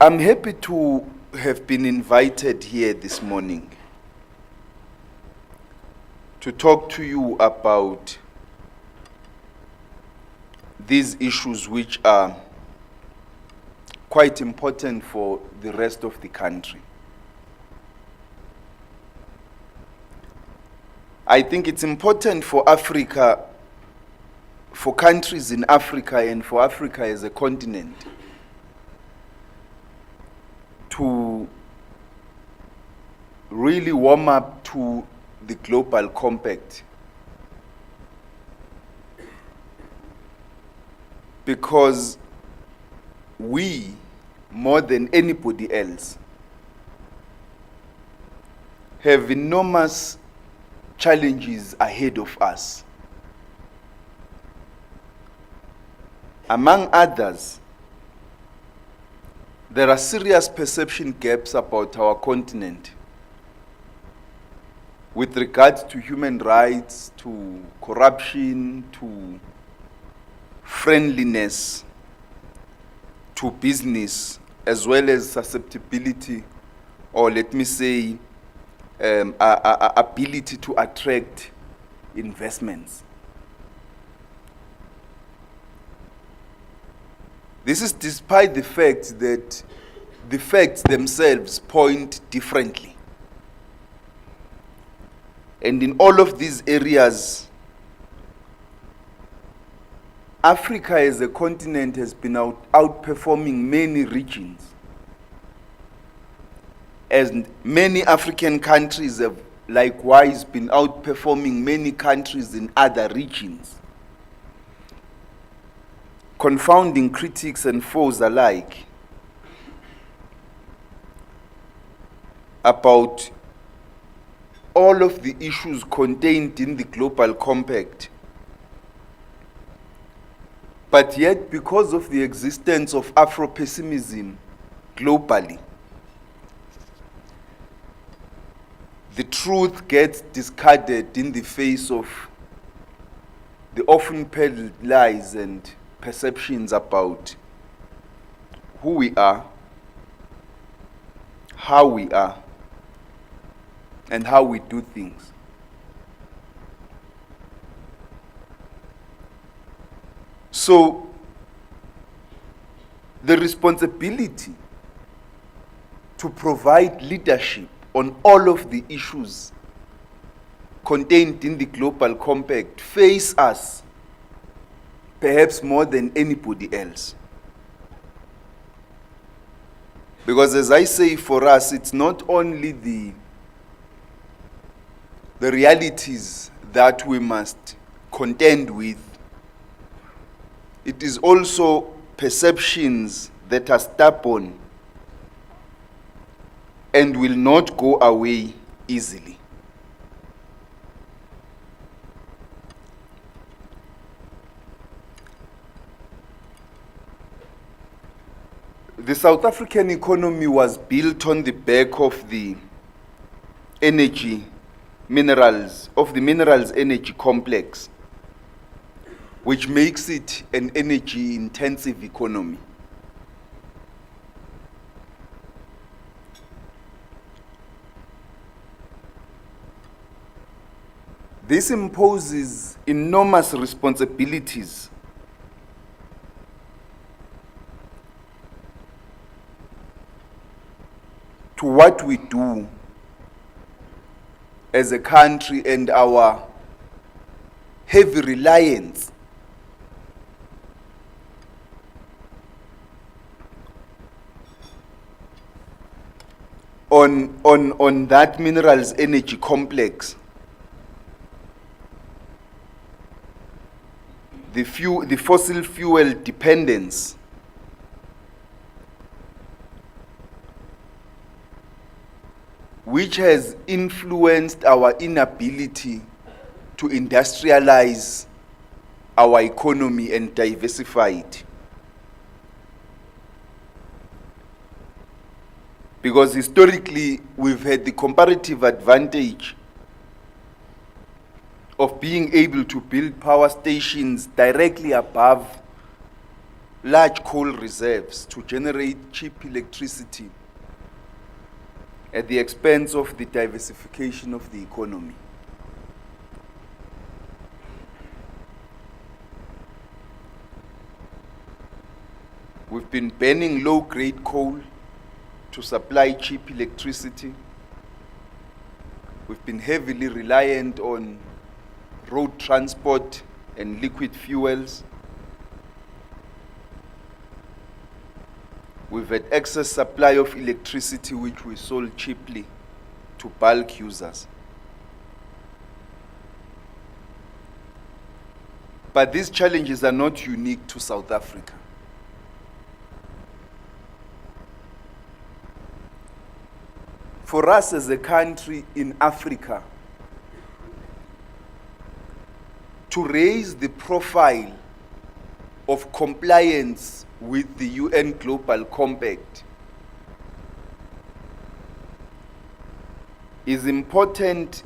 I'm happy to have been invited here this morning to talk to you about these issues which are quite important for the rest of the country. I think it's important for Africa, for countries in Africa and for Africa as a continent to really warm up to the global compact, because we, more than anybody else, have enormous challenges ahead of us. Among others, there are serious perception gaps about our continent with regards to human rights, to corruption, to friendliness, to business, as well as susceptibility, or let me say, ability to attract investments. This is despite the fact that the facts themselves point differently. And in all of these areas, Africa as a continent has been outperforming many regions. And many African countries have likewise been outperforming many countries in other regions, confounding critics and foes alike about all of the issues contained in the global compact. But yet, because of the existence of Afro-pessimism globally, the truth gets discarded in the face of the often peddled lies and perceptions about who we are, how we are, and how we do things. So, the responsibility to provide leadership on all of the issues contained in the global compact face us perhaps more than anybody else. Because as I say, for us, it's not only the realities that we must contend with, it is also perceptions that are stubborn and will not go away easily. The South African economy was built on the back of the minerals energy complex, which makes it an energy-intensive economy. This imposes enormous responsibilities to what we do as a country and our heavy reliance on that minerals energy complex. The fossil fuel dependence, which has influenced our inability to industrialize our economy and diversify it. Because historically, we've had the comparative advantage of being able to build power stations directly above large coal reserves to generate cheap electricity at the expense of the diversification of the economy. We've been banning low-grade coal to supply cheap electricity. We've been heavily reliant on road transport and liquid fuels. We've had excess supply of electricity which we sold cheaply to bulk users. But these challenges are not unique to South Africa. For us as a country in Africa, to raise the profile of compliance with the UN Global Compact is important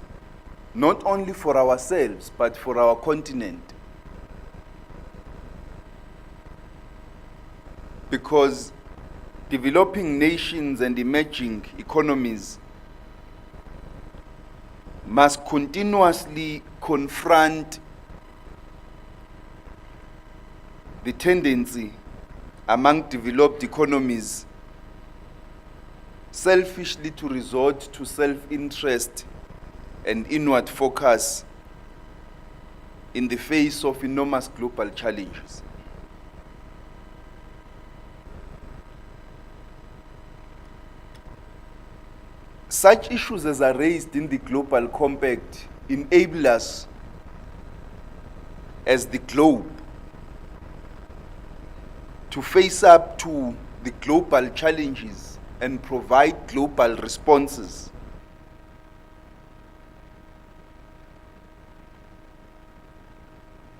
not only for ourselves, but for our continent. Because developing nations and emerging economies must continuously confront the tendency among developed economies selfishly to resort to self-interest and inward focus in the face of enormous global challenges. Such issues as are raised in the Global Compact enable us as the globe to face up to the global challenges and provide global responses.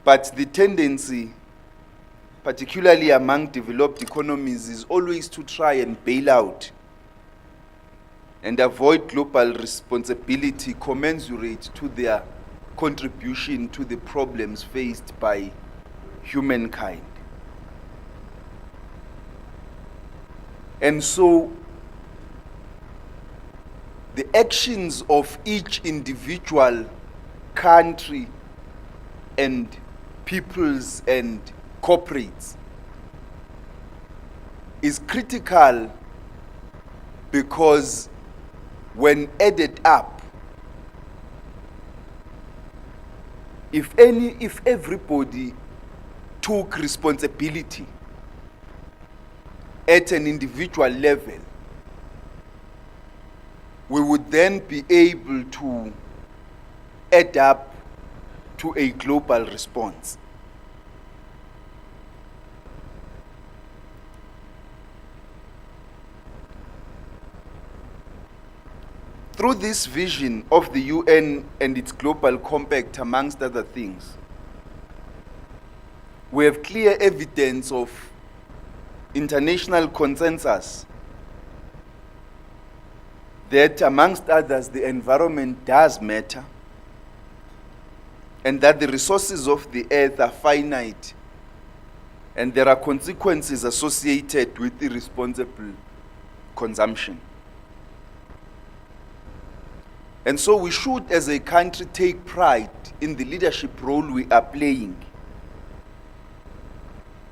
But the tendency, particularly among developed economies, is always to try and bail out and avoid global responsibility commensurate to their contribution to the problems faced by humankind. And so, the actions of each individual country and peoples and corporates is critical, because when added up, if everybody took responsibility at an individual level, we would then be able to add up to a global response. Through this vision of the UN and its Global Compact, amongst other things, we have clear evidence of international consensus that, amongst others, the environment does matter, and that the resources of the earth are finite, and there are consequences associated with irresponsible consumption. And so we should, as a country, take pride in the leadership role we are playing.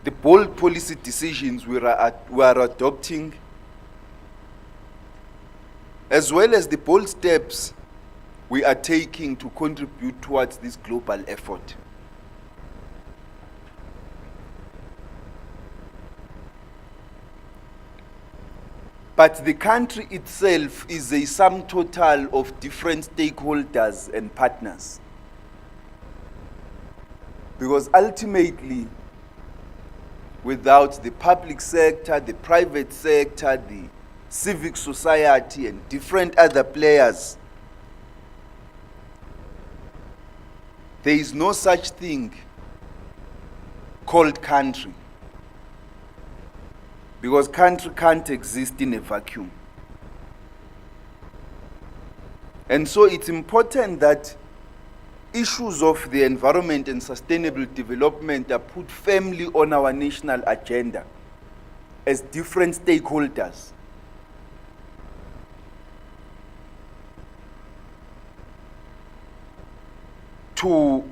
The bold policy decisions we are adopting, as well as the bold steps we are taking to contribute towards this global effort. But the country itself is a sum total of different stakeholders and partners. Because ultimately, without the public sector, the private sector, the civic society, and different other players, there is no such thing called country. Because country can't exist in a vacuum. And so it's important that issues of the environment and sustainable development are put firmly on our national agenda as different stakeholders. To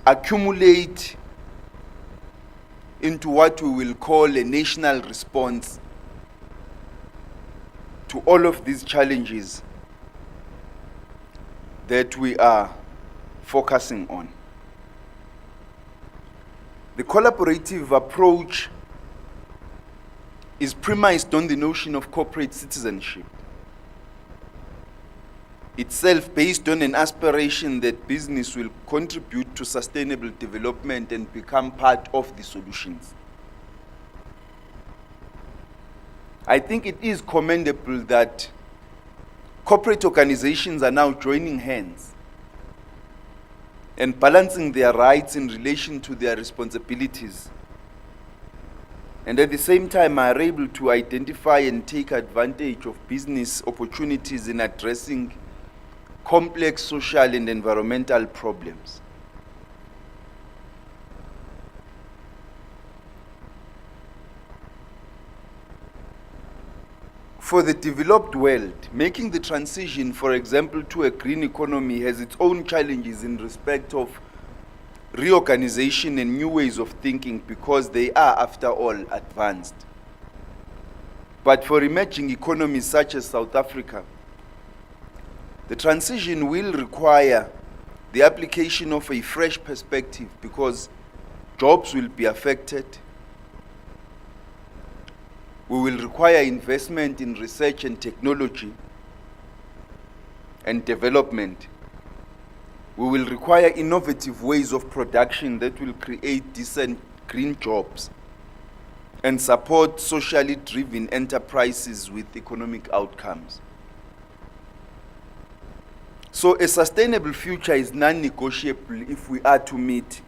accumulate into what we will call a national response to all of these challenges that we are focusing on. The collaborative approach is premised on the notion of corporate citizenship, itself based on an aspiration that business will contribute to sustainable development and become part of the solutions. I think it is commendable that corporate organizations are now joining hands and balancing their rights in relation to their responsibilities, and at the same time are able to identify and take advantage of business opportunities in addressing complex social and environmental problems. For the developed world, making the transition, for example, to a green economy has its own challenges in respect of reorganization and new ways of thinking, because they are, after all, advanced. But for emerging economies such as South Africa, the transition will require the application of a fresh perspective, because jobs will be affected. We will require investment in research and technology and development. We will require innovative ways of production that will create decent green jobs and support socially driven enterprises with economic outcomes. So a sustainable future is non-negotiable if we are to meet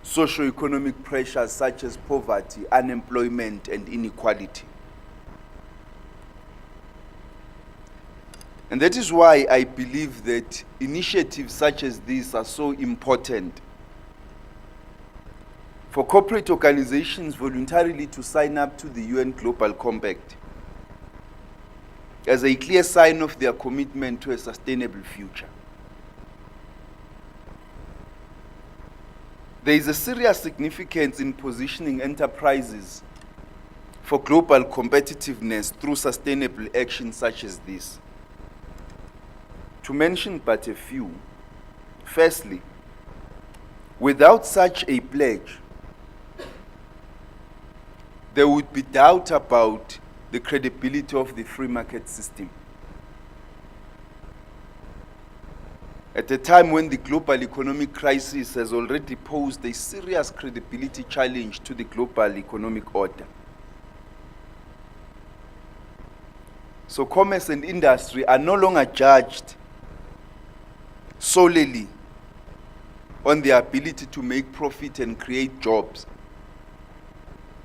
socio-economic pressures such as poverty, unemployment, and inequality. And that is why I believe that initiatives such as these are so important for corporate organizations voluntarily to sign up to the UN Global Compact as a clear sign of their commitment to a sustainable future. There is a serious significance in positioning enterprises for global competitiveness through sustainable action such as this. To mention but a few, firstly, without such a pledge, there would be doubt about the credibility of the free market system. At a time when the global economic crisis has already posed a serious credibility challenge to the global economic order. So commerce and industry are no longer judged solely on their ability to make profit and create jobs,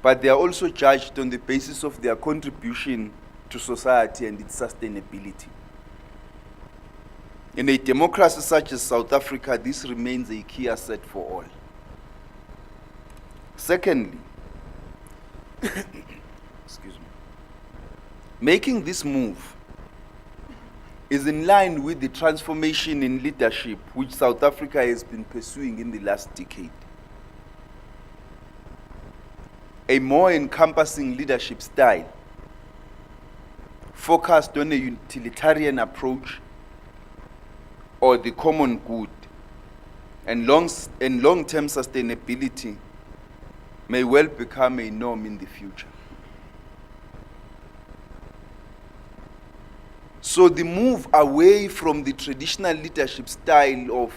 but they are also judged on the basis of their contribution to society and its sustainability. In a democracy such as South Africa, this remains a key asset for all. Secondly, excuse me, making this move is in line with the transformation in leadership which South Africa has been pursuing in the last decade. A more encompassing leadership style, focused on a utilitarian approach or the common good, and long-term sustainability may well become a norm in the future. So the move away from the traditional leadership style of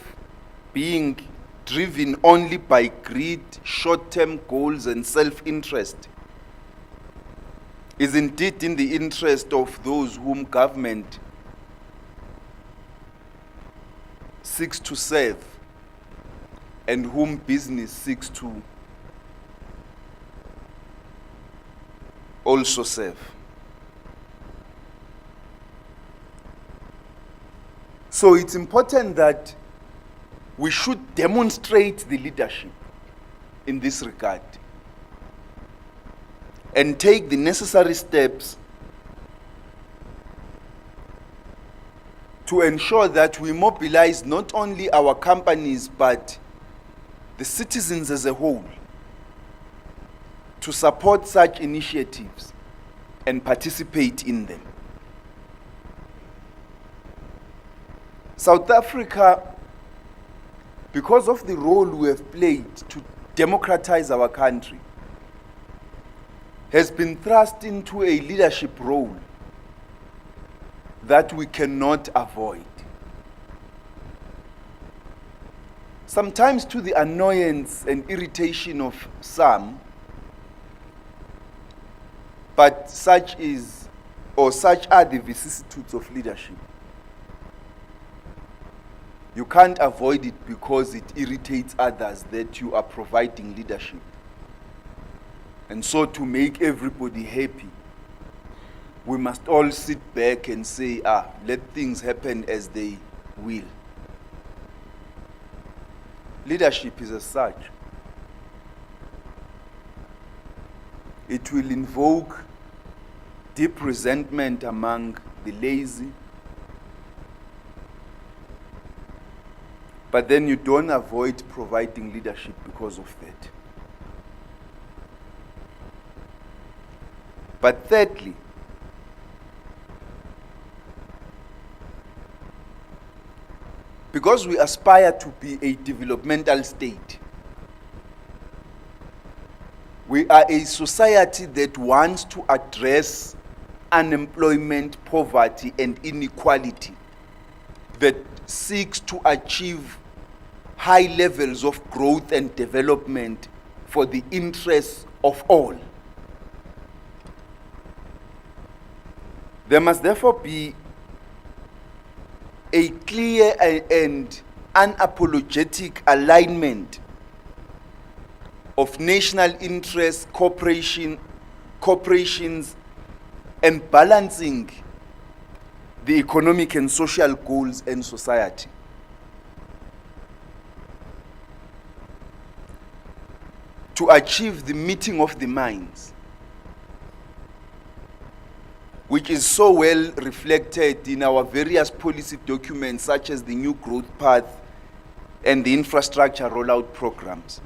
being driven only by greed, short-term goals, and self-interest is indeed in the interest of those whom government seeks to serve and whom business seeks to also serve. So it's important that we should demonstrate the leadership in this regard and take the necessary steps to ensure that we mobilize not only our companies but the citizens as a whole to support such initiatives and participate in them. South Africa, because of the role we have played to democratize our country, has been thrust into a leadership role that we cannot avoid. Sometimes to the annoyance and irritation of some, but such are the vicissitudes of leadership. You can't avoid it because it irritates others that you are providing leadership. And so to make everybody happy, we must all sit back and say, let things happen as they will. Leadership is as such. It will invoke deep resentment among the lazy, but then you don't avoid providing leadership because of that. But thirdly, because we aspire to be a developmental state, we are a society that wants to address unemployment, poverty, and inequality, that seeks to achieve high levels of growth and development for the interests of all. There must therefore be a clear and unapologetic alignment of national interests, corporations, and balancing the economic and social goals in society. To achieve the meeting of the minds, which is so well reflected in our various policy documents such as the New Growth Path and the infrastructure rollout programs.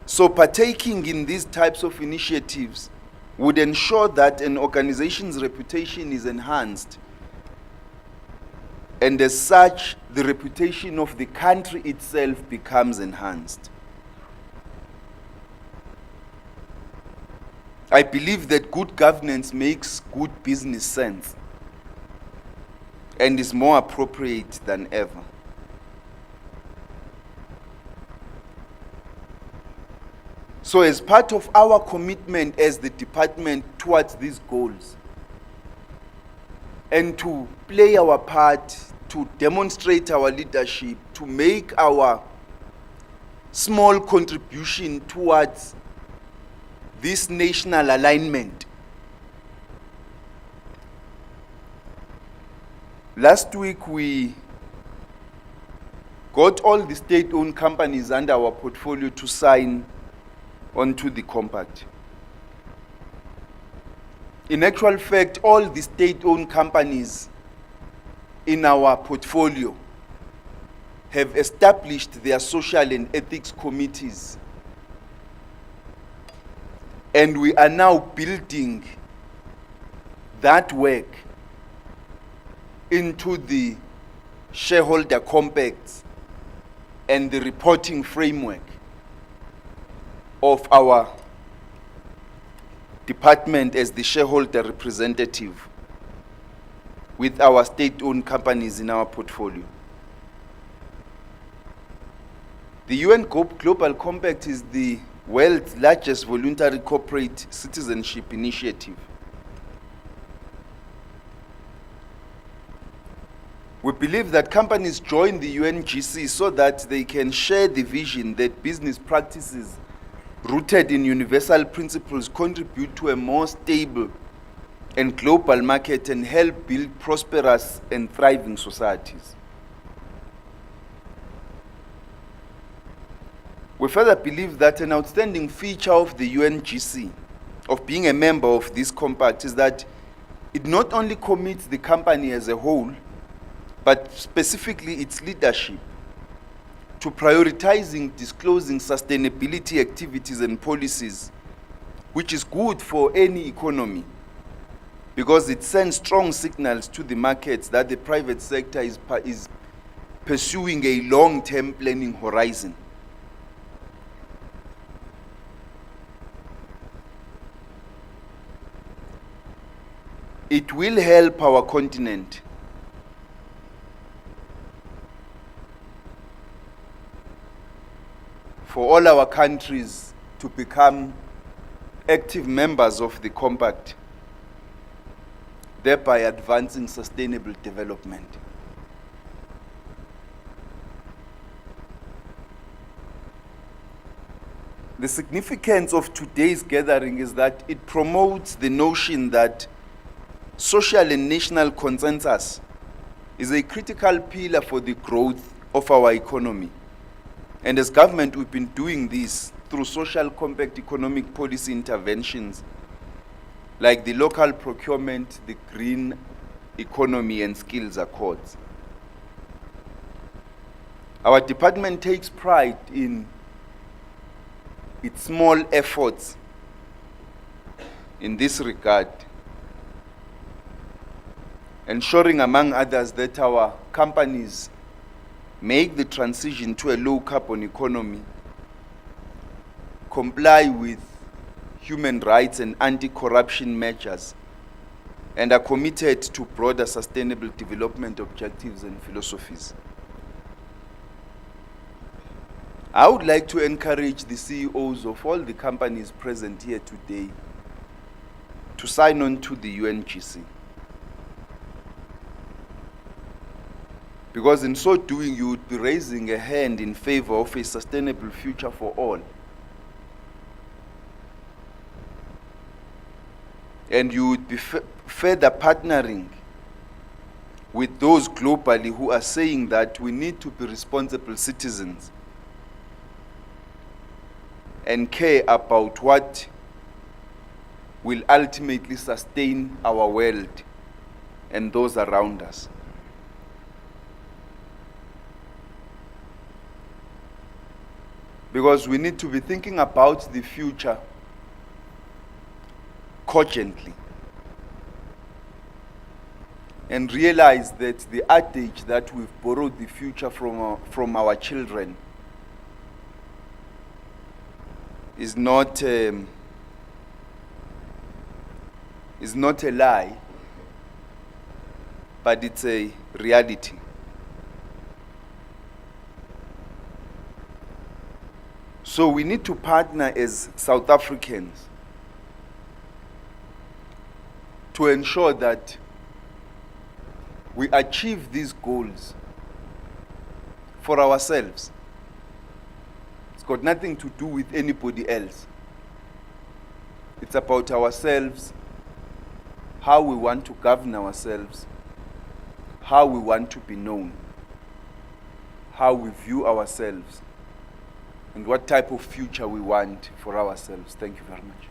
So partaking in these types of initiatives would ensure that an organization's reputation is enhanced, and as such, the reputation of the country itself becomes enhanced. I believe that good governance makes good business sense and is more appropriate than ever. So as part of our commitment as the department towards these goals, and to play our part, to demonstrate our leadership, to make our small contribution towards this national alignment. Last week we got all the state-owned companies under our portfolio to sign onto the compact. In actual fact, all the state-owned companies in our portfolio have established their social and ethics committees, and we are now building that work into the shareholder compacts and the reporting framework of our department as the shareholder representative with our state-owned companies in our portfolio. The UN Global Compact is the world's largest voluntary corporate citizenship initiative. We believe that companies join the UNGC so that they can share the vision that business practices rooted in universal principles contribute to a more stable and global market and help build prosperous and thriving societies. We further believe that an outstanding feature of the UNGC, of being a member of this compact, is that it not only commits the company as a whole, but specifically its leadership, to prioritizing disclosing sustainability activities and policies, which is good for any economy, because it sends strong signals to the markets that the private sector is pursuing a long-term planning horizon. It will help our continent for all our countries to become active members of the compact, thereby advancing sustainable development. The significance of today's gathering is that it promotes the notion that social and national consensus is a critical pillar for the growth of our economy. And as government, we've been doing this through social compact economic policy interventions like the local procurement, the green economy, and skills accords. Our department takes pride in its small efforts in this regard, ensuring, among others, that our companies make the transition to a low-carbon economy, comply with human rights and anti-corruption measures, and are committed to broader sustainable development objectives and philosophies. I would like to encourage the CEOs of all the companies present here today to sign on to the UNGC. Because in so doing, you would be raising a hand in favor of a sustainable future for all. And you would be further partnering with those globally who are saying that we need to be responsible citizens and care about what will ultimately sustain our world and those around us. Because we need to be thinking about the future cogently and realize that the adage that we've borrowed the future from our children is not a lie, but it's a reality. So we need to partner as South Africans to ensure that we achieve these goals for ourselves. It's got nothing to do with anybody else. It's about ourselves, how we want to govern ourselves, how we want to be known, how we view ourselves, and what type of future we want for ourselves. Thank you very much.